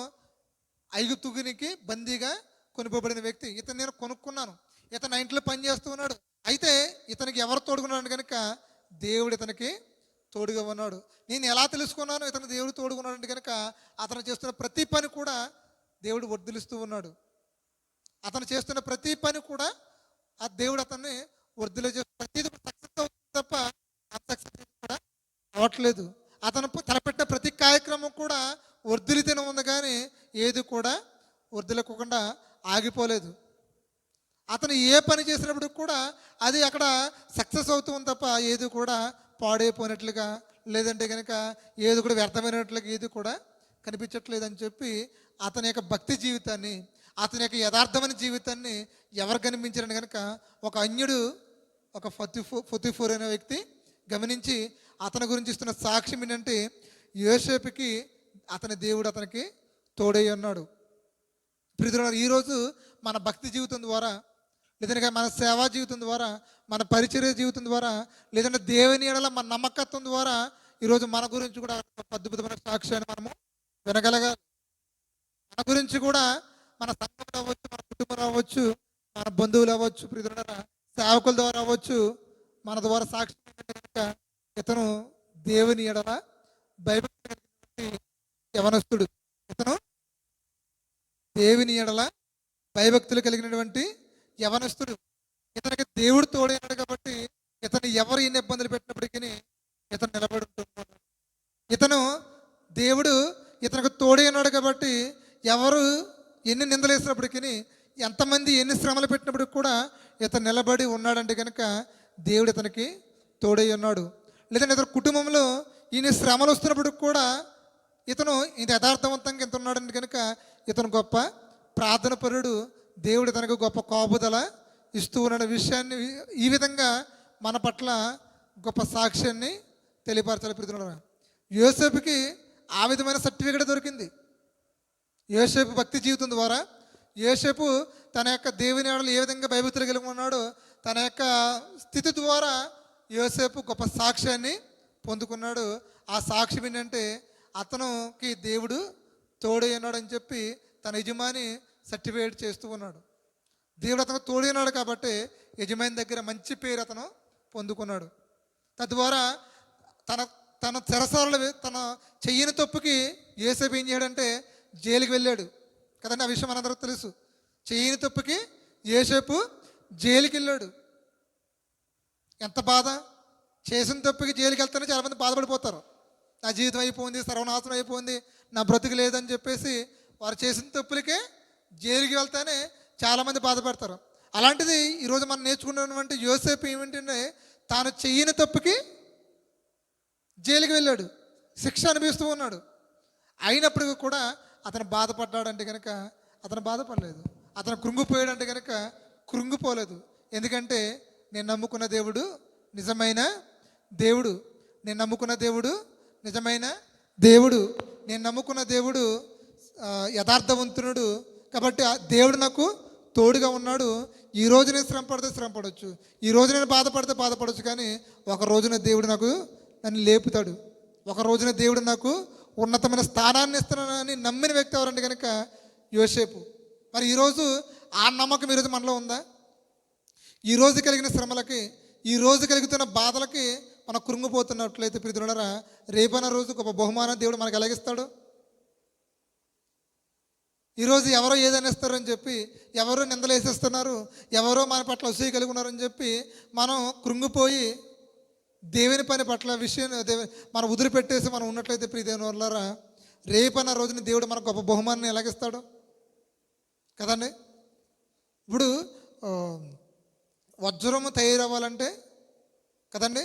ఐగుప్తునికి బందీగా కొనుకోబడిన వ్యక్తి. ఇతను నేను కొనుక్కున్నాను, ఇతను నా ఇంట్లో పని చేస్తూ ఉన్నాడు. అయితే ఇతనికి ఎవరు తోడుకున్నాడు కనుక దేవుడు ఇతనికి తోడుగా ఉన్నాడు. నేను ఎలా తెలుసుకున్నాను ఇతను దేవుడు తోడుగా ఉన్నాడు అంటే కనుక అతను చేస్తున్న ప్రతి పని కూడా దేవుడు వర్ధిల్లుస్తూ ఉన్నాడు. అతను చేస్తున్న ప్రతి పని కూడా ఆ దేవుడు అతన్ని వర్ధిల్ల చేస్తూ ప్రతిదీ సక్సెస్ అవుతుంది తప్ప అన్సక్సెస్ కూడా అవ్వట్లేదు. అతను తలపెట్టిన ప్రతి కార్యక్రమం కూడా వర్ధిల్లితేనే ఉంది, కానీ ఏది కూడా వర్ధిల్లకుండా ఆగిపోలేదు. అతను ఏ పని చేసినప్పుడు కూడా అది అక్కడ సక్సెస్ అవుతూ ఉంది తప్ప ఏది కూడా పాడైపోయినట్లుగా, లేదంటే కనుక ఏది కూడా వ్యర్థమైనట్లుగా ఏది కూడా కనిపించట్లేదు అని చెప్పి అతని యొక్క భక్తి జీవితాన్ని, అతని యొక్క యథార్థమైన జీవితాన్ని ఎవరు కనిపించారని కనుక ఒక అన్యుడు, ఒక ఫొతిఫోర్ అనే వ్యక్తి గమనించి అతని గురించి ఇస్తున్న సాక్ష్యం ఏంటంటే యోసేపుకి అతని దేవుడు అతనికి తోడై ఉన్నాడు. ప్రియులారా, ఈరోజు మన భక్తి జీవితం ద్వారా, లేదంటే మన సేవా జీవితం ద్వారా, మన పరిచర్య జీవితం ద్వారా, లేదంటే దేవుని ఎడల మన నమ్మకత్వం ద్వారా ఈరోజు మన గురించి కూడా అద్భుతమైన సాక్ష్యాన్ని మనము వినగలగాలి. మన గురించి కూడా మన సంఘం అవ్వచ్చు, మన కుటుంబం అవ్వచ్చు, మన బంధువులు అవ్వచ్చు, ప్రియులారా సేవకుల ద్వారా అవ్వచ్చు, మన ద్వారా సాక్ష్యం కనుక ఇతను దేవుని ఎడల భయభక్తి యవనస్తుడు, ఇతను దేవుని ఎడల భయభక్తులు కలిగినటువంటి యవనస్తుడు. ఇతనికి దేవుడు తోడైనాడు కాబట్టి ఇతను ఎవరు ఎన్ని ఇబ్బందులు పెట్టినప్పటికీ ఇతను నిలబడి ఉంటున్నాడు. ఇతను దేవుడు ఇతనికి తోడైనాడు కాబట్టి ఎవరు ఎన్ని నిందలు వేసినప్పటికీ, ఎంతమంది ఎన్ని శ్రమలు పెట్టినప్పటికి కూడా ఇతను నిలబడి ఉన్నాడంటే కనుక దేవుడు ఇతనికి తోడై ఉన్నాడు. లేదంటే ఇతని కుటుంబంలో ఈయన శ్రమలు వస్తున్నప్పటికి కూడా ఇతను ఇది యథార్థవంతంగా ఇంత ఉన్నాడంటే కనుక ఇతను గొప్ప ప్రార్థన పరుడు, దేవుడు తనకు గొప్ప కాపుదల ఇస్తూ ఉన్న విషయాన్ని ఈ విధంగా మన పట్ల గొప్ప సాక్ష్యాన్ని తెలియపరచాలి. ప్రియులారా, యోసేపుకి ఆ విధమైన సర్టిఫికేట్ దొరికింది. యోసేపు భక్తి జీవితం ద్వారా, యోసేపు తన యొక్క దేవుని ఆడలు ఏ విధంగా భయభక్తులు కలిగి ఉన్నాడో తన యొక్క స్థితి ద్వారా యోసేపు గొప్ప సాక్ష్యాన్ని పొందుకున్నాడు. ఆ సాక్ష్యం ఏంటంటే అతనుకి దేవుడు తోడై ఉన్నాడు అని చెప్పి తన యజమాని సర్టిఫికేట్ చేస్తూ ఉన్నాడు. దేవుడు అతను తోడైనాడు కాబట్టి యజమాని దగ్గర మంచి పేరు అతను పొందుకున్నాడు. తద్వారా తన తన చెరసాలలో తన చెయ్యని తప్పుకి యోసేపు ఏం చేయడంటే జైలుకి వెళ్ళాడు కదండి. ఆ విషయం మనందరూ తెలుసు. చెయ్యని తప్పుకి యోసేపు జైలుకి వెళ్ళాడు. ఎంత బాధ! చేసిన తప్పుకి జైలుకి వెళ్తేనే చాలామంది బాధపడిపోతారు. నా జీవితం అయిపోయింది, సర్వనాశనం అయిపోయింది, నా బ్రతుకు లేదని చెప్పేసి వారు చేసిన తప్పులకే జైలుకి వెళ్తేనే చాలామంది బాధపడతారు. అలాంటిది ఈరోజు మనం నేర్చుకున్నటువంటి యోసేపు ఏమిటంటే తాను చెయ్యని తప్పుకి జైలుకి వెళ్ళాడు, శిక్ష అనిపిస్తూ ఉన్నాడు. అయినప్పటికీ కూడా అతను బాధపడ్డాడంటే కనుక అతను బాధపడలేదు. అతను కృంగిపోయాడంటే కనుక కృంగిపోలేదు. ఎందుకంటే నేను నమ్ముకున్న దేవుడు నిజమైన దేవుడు, నేను నమ్ముకున్న దేవుడు నిజమైన దేవుడు, నేను నమ్ముకున్న దేవుడు యథార్థవంతునుడు కాబట్టి ఆ దేవుడు నాకు తోడుగా ఉన్నాడు. ఈ రోజు నేను శ్రమ పడితే శ్రమ పడవచ్చు, ఈ రోజు నేను బాధపడితే బాధపడవచ్చు, కానీ ఒక రోజున దేవుడు నాకు నన్ను లేపుతాడు. ఒక రోజున దేవుడు నాకు ఉన్నతమైన స్థానాన్ని ఇస్తున్నానని నమ్మిన వ్యక్తి ఎవరంటే కనుక యోసేపు. మరి ఈరోజు ఆ నమ్మకం ఈరోజు మనలో ఉందా? ఈరోజు కలిగిన శ్రమలకి, ఈరోజు కలుగుతున్న బాధలకి మనం కృంగిపోతున్నట్లయితే ప్రియులారా, రేపన్న రోజు గొప్ప బహుమానం దేవుడు మనకు ఎలాగిస్తాడు? ఈరోజు ఎవరో ఏదైనా ఇస్తారని చెప్పి, ఎవరో నిందలు వేసేస్తున్నారు, ఎవరో మన పట్ల అసూయ కలిగి ఉన్నారని చెప్పి మనం కృంగిపోయి దేవుని పని పట్ల విషయం మనం వదిలిపెట్టేసి మనం ఉన్నట్లయితే ప్రియదేవుని వల్లరా, రేపన్న రోజున దేవుడు మనకు గొప్ప బహుమానాన్ని ఎలాగిస్తాడు కదండి. ఇప్పుడు వజ్రము తయారవ్వాలంటే కదండి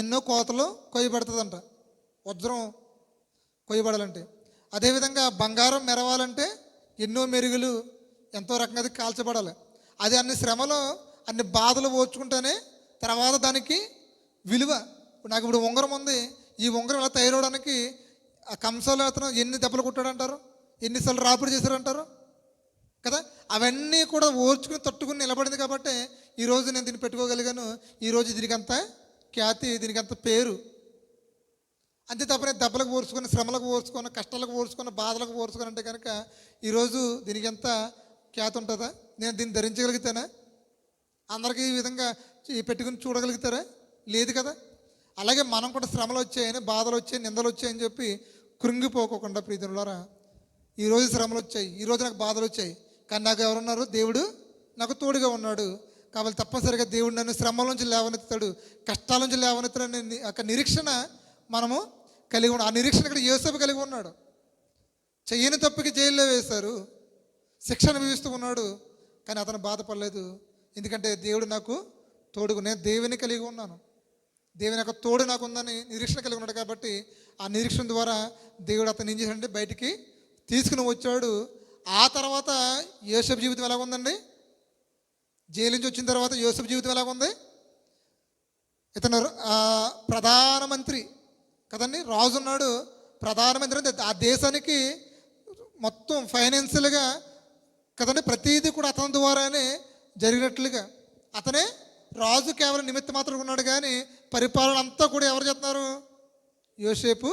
ఎన్నో కోతలు కొయ్యబడుతుందంట వజ్రం కొయ్యబడాలంటే. అదేవిధంగా బంగారం మెరవాలంటే ఎన్నో మెరుగులు ఎంతో రకంగా అది కాల్చబడాలి. అది అన్ని శ్రమలో అన్ని బాధలు ఓర్చుకుంటేనే తర్వాత దానికి విలువ. నాకు ఇప్పుడు ఉంగరం ఉంది, ఈ ఉంగరం ఇలా తయారవడానికి ఆ కంసాలు అతను ఎన్ని దెబ్బలు కొట్టాడంటారు, ఎన్నిసార్లు రాపిడి చేశారంటారు కదా. అవన్నీ కూడా ఓర్చుకుని తట్టుకుని నిలబడింది కాబట్టి ఈరోజు నేను దీన్ని పెట్టుకోగలిగాను. ఈరోజు దీనికి అంత ఖ్యాతి, దీనికి అంత పేరు. అంతే తప్ప నేను దెబ్బలకు ఓర్చుకొని, శ్రమలకు ఓర్చుకొని, కష్టాలకు ఓర్చుకొని, బాధలకు ఓర్చుకొని అంటే కనుక ఈరోజు దీనికి ఎంత ఖ్యాతి ఉంటుందా? నేను దీన్ని ధరించగలుగుతానా? అందరికీ ఈ విధంగా పెట్టుకుని చూడగలుగుతారా? లేదు కదా. అలాగే మనం కూడా శ్రమలు వచ్చాయని, బాధలు వచ్చాయి, నిందలు వచ్చాయని చెప్పి కృంగిపోకోకుండా ప్రీతులారా, ఈరోజు శ్రమలు వచ్చాయి, ఈరోజు నాకు బాధలు వచ్చాయి, కానీ నాకు ఎవరున్నారు? దేవుడు నాకు తోడుగా ఉన్నాడు. కాబట్టి తప్పనిసరిగా దేవుడు నన్ను శ్రమల నుంచి లేవనెత్తాడు, కష్టాల నుంచి లేవనెత్తాడని ఒక నిరీక్షణ మనము కలిగి ఉన్నాం. ఆ నిరీక్షణ ఇక్కడ యోసేపు కలిగి ఉన్నాడు. చెయ్యని తప్పుకి జైల్లో వేశారు, శిక్ష అనుభవిస్తూ ఉన్నాడు, కానీ అతను బాధపడలేదు. ఎందుకంటే దేవుడు నాకు తోడుగు, నేను దేవుని కలిగి ఉన్నాను, దేవుని యొక్క తోడు నాకు ఉందని నిరీక్షణ కలిగి ఉన్నాడు. కాబట్టి ఆ నిరీక్షణ ద్వారా దేవుడు అతను ఏం చేశాడంటే బయటికి తీసుకుని వచ్చాడు. ఆ తర్వాత యోసేపు జీవితం ఎలాగ ఉందండి? జైలు నుంచి వచ్చిన తర్వాత యోసేపు జీవితం ఎలాగ ఉంది? ఇతను ప్రధానమంత్రి కదండి, రాజు ఉన్నాడు, ప్రధానమంత్రి అంటే ఆ దేశానికి మొత్తం ఫైనాన్షియల్గా కదండి ప్రతీది కూడా అతని ద్వారానే జరిగినట్లుగా. అతనే రాజు కేవలం నిమిత్త మాత్రం ఉన్నాడు, కానీ పరిపాలన అంతా కూడా ఎవరు చేస్తున్నారు? యోసేపు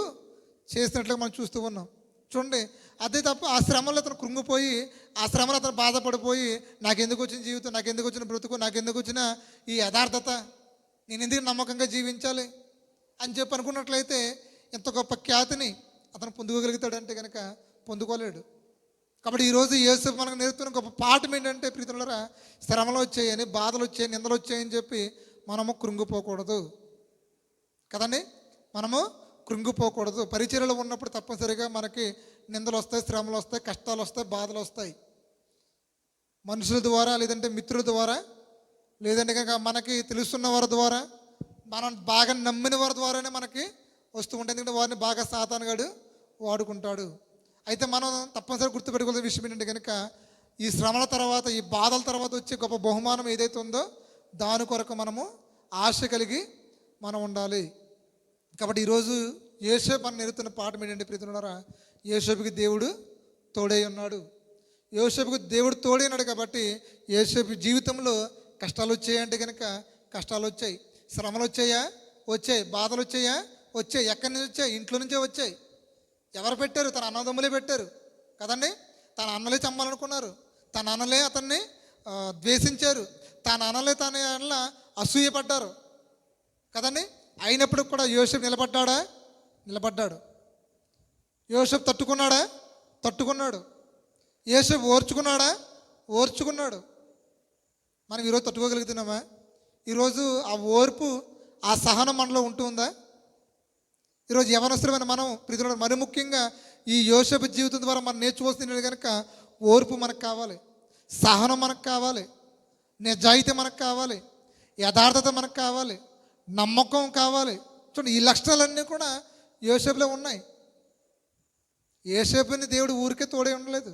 చేసినట్లుగా మనం చూస్తూ ఉన్నాం. చూడండి, అదే తప్ప ఆ శ్రమలో అతను కృంగిపోయి, ఆ శ్రమలో అతను బాధపడిపోయి, నాకెందుకు వచ్చిన జీవితం, నాకెందుకు వచ్చిన బ్రతుకు, నాకెందుకు వచ్చిన ఈ యథార్థత, నేను ఎందుకు నమ్మకంగా జీవించాలి అని చెప్పి అనుకున్నట్లయితే ఎంత గొప్ప ఖ్యాతిని అతను పొందుకోగలుగుతాడంటే కనుక పొందుకోలేడు. కాబట్టి ఈరోజు యేసు మనకు నేర్పుతున్న గొప్ప పాఠం ఏంటంటే ప్రీతులారా, శ్రమలు వచ్చాయని, బాధలు వచ్చాయని, నిందలు వచ్చాయని చెప్పి మనము కృంగిపోకూడదు కదండి. మనము కృంగిపోకూడదు. పరిచర్యలో ఉన్నప్పుడు తప్పనిసరిగా మనకి నిందలు వస్తాయి, శ్రమలు వస్తాయి, కష్టాలు వస్తాయి, బాధలు వస్తాయి. మనుషుల ద్వారా, లేదంటే మిత్రుల ద్వారా, లేదంటే కనుక మనకి తెలుస్తున్న వారి ద్వారా, మనం బాగా నమ్మిన వారి ద్వారానే మనకి వస్తూ ఉంటాయి. ఎందుకంటే వారిని బాగా సాతానుగాడు వాడుకుంటాడు. అయితే మనం తప్పనిసరిగా గుర్తుపెట్టుకోవాల్సిన విషయం ఏంటంటే కనుక ఈ శ్రమల తర్వాత, ఈ బాధల తర్వాత వచ్చే గొప్ప బహుమానం ఏదైతే ఉందో దాని కొరకు మనము ఆశ కలిగి మనం ఉండాలి. కాబట్టి ఈరోజు యోసేపు మనం నేర్పుతున్న పాఠం ఏంటంటే ప్రీతులారా, యోసేపుకి దేవుడు తోడై ఉన్నాడు. యోసేపుకి దేవుడు తోడై ఉన్నాడు కాబట్టి యోసేపు జీవితంలో కష్టాలు వచ్చాయంటే కనుక కష్టాలు వచ్చాయి, శ్రమలు వచ్చాయా? వచ్చాయి. బాధలు వచ్చాయా? వచ్చాయి. ఎక్కడి నుంచి వచ్చాయి? ఇంట్లో నుంచే వచ్చాయి. ఎవరు పెట్టారు? తన అన్నదమ్ములే పెట్టారు కదండి. తన అన్నలే చంపాలనుకున్నారు, తన అన్నలే అతన్ని ద్వేషించారు, తన అన్నలే తన అన్న అసూయపడ్డారు కదండి. అయినప్పుడు కూడా యోసేపు నిలబడ్డాడా? నిలబడ్డాడు. యోసేపు తట్టుకున్నాడా? తట్టుకున్నాడు. యోసేపు ఓర్చుకున్నాడా? ఓర్చుకున్నాడు. మనం ఈరోజు తట్టుకోగలుగుతున్నామా? ఈరోజు ఆ ఓర్పు, ఆ సహనం మనలో ఉంటుందా? ఈరోజు యవనస్తులమైన మనం ప్రీతులు మరి ముఖ్యంగా ఈ యోసేపు జీవితం ద్వారా మనం నేర్చుకోవాల్సింది కనుక ఓర్పు మనకు కావాలి, సహనం మనకు కావాలి, నిజాయితీ మనకు కావాలి, యథార్థత మనకు కావాలి, నమ్మకం కావాలి. చూడండి, ఈ లక్షణాలన్నీ కూడా యోసేపులో ఉన్నాయి. యోసేపుని దేవుడు ఊరికే తోడే ఉండలేదు,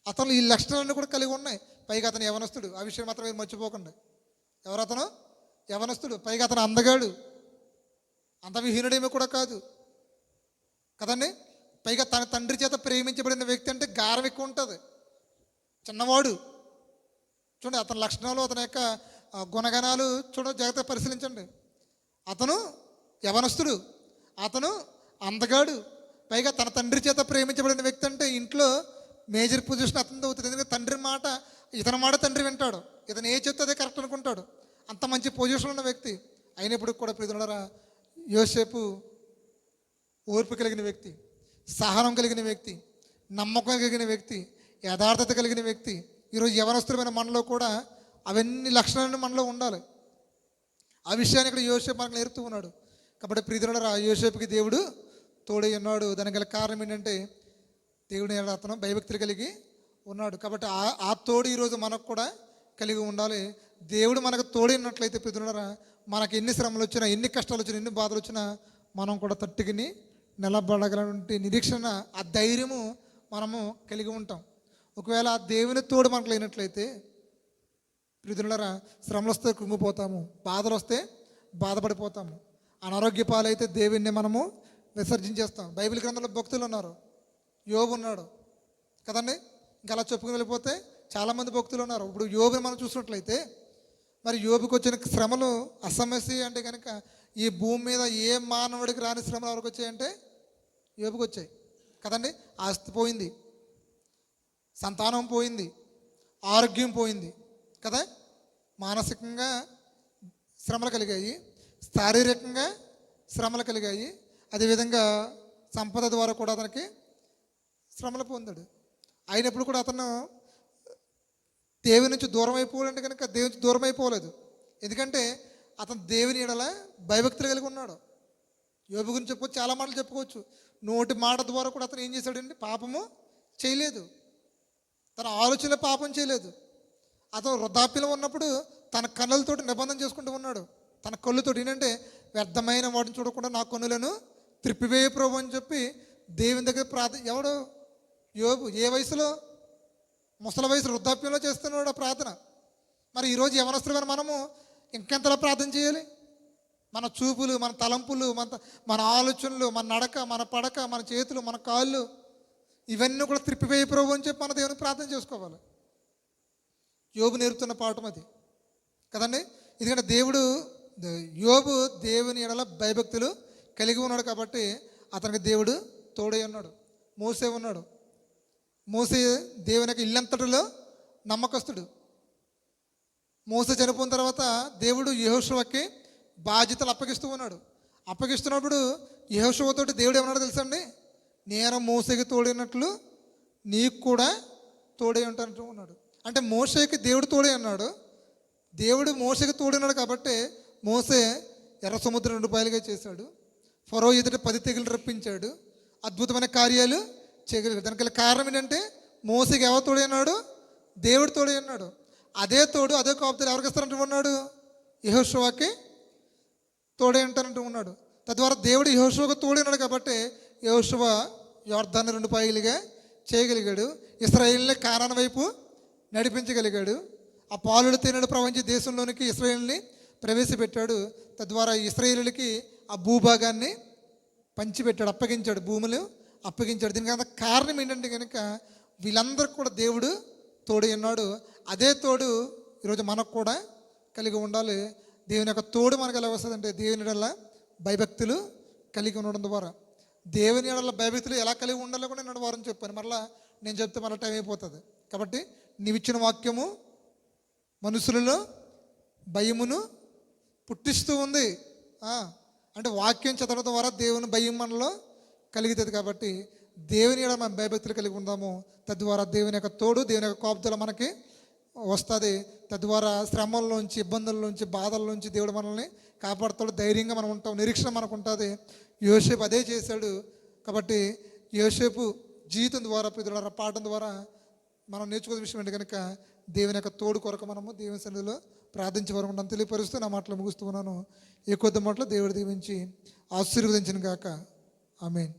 అతను ఈ లక్షణాలన్నీ కూడా కలిగి ఉన్నాయి. పైగా అతను యవనస్తుడు, ఆ విషయం మాత్రం మీరు మర్చిపోకండి. ఎవరతను? యవనస్తుడు. పైగా అతను అందగాడు, అంత విహీనుడేమీ కూడా కాదు కదండి. పైగా తన తండ్రి చేత ప్రేమించబడిన వ్యక్తి అంటే గారం ఎక్కువ ఉంటుంది, చిన్నవాడు. చూడండి అతని లక్షణాలు, అతని యొక్క గుణగణాలు చూడండి, జాగ్రత్తగా పరిశీలించండి. అతను యవనస్తుడు, అతను అందగాడు, పైగా తన తండ్రి చేత ప్రేమించబడిన వ్యక్తి అంటే ఇంట్లో మేజర్ పొజిషన్ అతనితో అవుతుంది. ఎందుకంటే తండ్రి మాట, ఇతని మాట తండ్రి వింటాడు, ఇతను ఏ చెప్తే అదే కరెక్ట్ అనుకుంటాడు. అంత మంచి పొజిషన్ ఉన్న వ్యక్తి. అయినప్పుడు కూడా ప్రియరా, యోసేపు ఓర్పు కలిగిన వ్యక్తి, సహనం కలిగిన వ్యక్తి, నమ్మకం కలిగిన వ్యక్తి, యథార్థత కలిగిన వ్యక్తి. ఈరోజు యవనస్తులమైన మనలో కూడా అవన్నీ లక్షణాలను మనలో ఉండాలి. ఆ విషయాన్ని ఇక్కడ యోసేపు మనకు నేర్పుతూ ఉన్నాడు. కాబట్టి ప్రియరా, యోసేపుకి దేవుడు తోడై ఉన్నాడు. దానికి గల కారణం ఏంటంటే దేవుని అతను భయభక్తులు కలిగి ఉన్నాడు. కాబట్టి ఆ తోడు ఈరోజు మనకు కూడా కలిగి ఉండాలి. దేవుడు మనకు తోడైనట్లయితే ప్రియరా, మనకు ఎన్ని శ్రమలు వచ్చినా, ఎన్ని కష్టాలు వచ్చినా, ఎన్ని బాధలు వచ్చినా మనం కూడా తట్టుకుని నిలబడగలటువంటి నిరీక్షణ, ఆ ధైర్యము మనము కలిగి ఉంటాం. ఒకవేళ ఆ దేవుని తోడు మనకు లేనట్లయితే ప్రియరా, శ్రమలు వస్తే కృంగిపోతాము, బాధలు వస్తే బాధపడిపోతాము, అనారోగ్య పాలైతే దేవుణ్ణి మనము విసర్జించేస్తాం. బైబిల్ గ్రంథంలో భక్తులు ఉన్నారు, యోబు ఉన్నాడు కదండి. ఇంకా అలా చెప్పుకుని వెళ్ళిపోతే చాలామంది భక్తులు ఉన్నారు. ఇప్పుడు యోబుని మనం చూసినట్లయితే మరి యోబుకి వచ్చిన శ్రమలు అసమస్య అంటే కనుక ఈ భూమి మీద ఏ మానవుడికి రాని శ్రమలు ఎవరికి వచ్చాయంటే యోబుకి వచ్చాయి కదండి. ఆస్తి పోయింది, సంతానం పోయింది, ఆరోగ్యం పోయింది కదా, మానసికంగా శ్రమలు కలిగాయి, శారీరకంగా శ్రమలు కలిగాయి. అదేవిధంగా సంపద ద్వారా కూడా అతనికి శ్రమలు పొందాడు. అయినప్పుడు కూడా అతను దేవుని నుంచి దూరం అయిపోవాలంటే కనుక దేవుని నుంచి దూరం అయిపోలేదు. ఎందుకంటే అతను దేవుని ఎడల భయభక్తులు కలిగి ఉన్నాడు. యోబు గురించి చెప్పుకోవచ్చు, చాలా మాటలు చెప్పుకోవచ్చు. నోటి మాట ద్వారా కూడా అతను ఏం చేశాడండి? పాపము చేయలేదు. తన ఆలోచనలో పాపం చేయలేదు. అతను వృద్ధాప్యంలో ఉన్నప్పుడు తన కన్నులతోటి నిబంధన చేసుకుంటూ ఉన్నాడు. తన కళ్ళుతోటి ఏంటంటే వ్యర్థమైన వాటిని చూడకుండా నా కన్నులను త్రిప్పివేయ ప్రభు అని చెప్పి దేవుని దగ్గర ప్రార్థన. ఎవడు? యోబు. ఏ వయసులో? ముసలి వయసు వృద్ధాప్యంలో చేస్తున్నాడు ఆ ప్రార్థన. మరి ఈరోజు యవనస్తులమైన మనము ఇంకెంతలా ప్రార్థన చేయాలి? మన చూపులు, మన తలంపులు, మన ఆలోచనలు, మన నడక, మన పడక, మన చేతులు, మన కాళ్ళు, ఇవన్నీ కూడా త్రిప్పివేయ ప్రభు అని చెప్పి మన దేవునికి ప్రార్థన చేసుకోవాలి. యోబు నేర్పుతున్న పాఠం అది కదండి. ఎందుకంటే యోబు దేవుని ఎడల భయభక్తులు కలిగి ఉన్నాడు కాబట్టి అతనికి దేవుడు తోడై ఉన్నాడు. మోసే ఉన్నాడు. మోసే దేవుని యొక్క ఇల్లంతటిలో నమ్మకస్తుడు. మోసే చనిపోయిన తర్వాత దేవుడు యెహోషువకి బాధ్యతలు అప్పగిస్తూ ఉన్నాడు. అప్పగిస్తున్నప్పుడు యెహోషువతోటి దేవుడు ఏమన్నాడు తెలుసండి? నేను మోసేకి తోడైనట్లు నీకు కూడా తోడై ఉంటానంటూ ఉన్నాడు. అంటే మోసేకి దేవుడు తోడై అన్నాడు. దేవుడు మోసేకి తోడైనాడు కాబట్టి మోసే ఎర్ర సముద్రం 2 పాయలుగా చేశాడు. ఫరో ఎదుట 10 తెగులు రప్పించాడు. అద్భుతమైన కార్యాలు చేయగలిగాడు. దానికి కారణం ఏంటంటే మోసేకి ఎవరు తోడై ఉన్నాడు? దేవుడు తోడై ఉన్నాడు. అదే తోడు, అదే కాపుదలు ఎవరికి ఇస్తారంటూ ఉన్నాడు? యెహోషువకి తోడే ఉంటానంటూ ఉన్నాడు. తద్వారా దేవుడు యెహోషువకు తోడై ఉన్నాడు కాబట్టి యెహోషువ యొర్దాను 2 పాయలుగా చేయగలిగాడు. ఇశ్రాయేలుని కానాను వైపు నడిపించగలిగాడు. ఆ పాలుడు తేనెడు ప్రవహించి దేశంలోనికి ఇశ్రాయేలుని ప్రవేశపెట్టాడు. తద్వారా ఇశ్రాయేలులకి ఆ భూభాగాన్ని పంచిపెట్టాడు, అప్పగించాడు, భూములు అప్పగించాడు. దీనికి కారణం ఏంటంటే కనుక వీళ్ళందరికీ కూడా దేవుడు తోడు ఉన్నాడు. అదే తోడు ఈరోజు మనకు కూడా కలిగి ఉండాలి. దేవుని యొక్క తోడు మనకు ఎలా వస్తుందంటే దేవుని ఎడల భయభక్తులు కలిగి ఉండడం ద్వారా. దేవుని ఎడల భయభక్తులు ఎలా కలిగి ఉండాలో కూడా నేను వారం చెప్పాను. మరలా నేను చెప్తే మళ్ళీ టైం అయిపోతుంది. కాబట్టి నీవిచ్చిన వాక్యము మనుషులలో భయమును పుట్టిస్తూ ఉంది. అంటే వాక్యం చదవడం ద్వారా దేవుని భయం మనలో కలుగుతుంది. కాబట్టి దేవుని ఎడల మనం భయభక్తులు కలిగి ఉందాము. తద్వారా దేవుని యొక్క తోడు, దేవుని యొక్క కాపుదల మనకి వస్తుంది. తద్వారా శ్రమల్లోంచి, ఇబ్బందుల్లోంచి, బాధల్లోంచి దేవుడు మనల్ని కాపాడుతాడు. ధైర్యంగా మనం ఉంటాం, నిరీక్షణ మనకు ఉంటుంది. యోసేపు అదే చేశాడు. కాబట్టి యోసేపు జీవితం ద్వారా, పితరుల పాఠం ద్వారా మనం నేర్చుకునే విషయం ఏంటి కనుక దేవుని యొక్క తోడు కొరకు మనము దేవుని సన్నిధిలో ప్రార్థించే వరకు ఉంటాం. తెలియపరుస్తూ నా మాటలు ముగిస్తూ ఉన్నాను. ఈ కొద్ది మాటలు దేవుడు దీవించి ఆశీర్వదించిన గాక. ఆమేన్.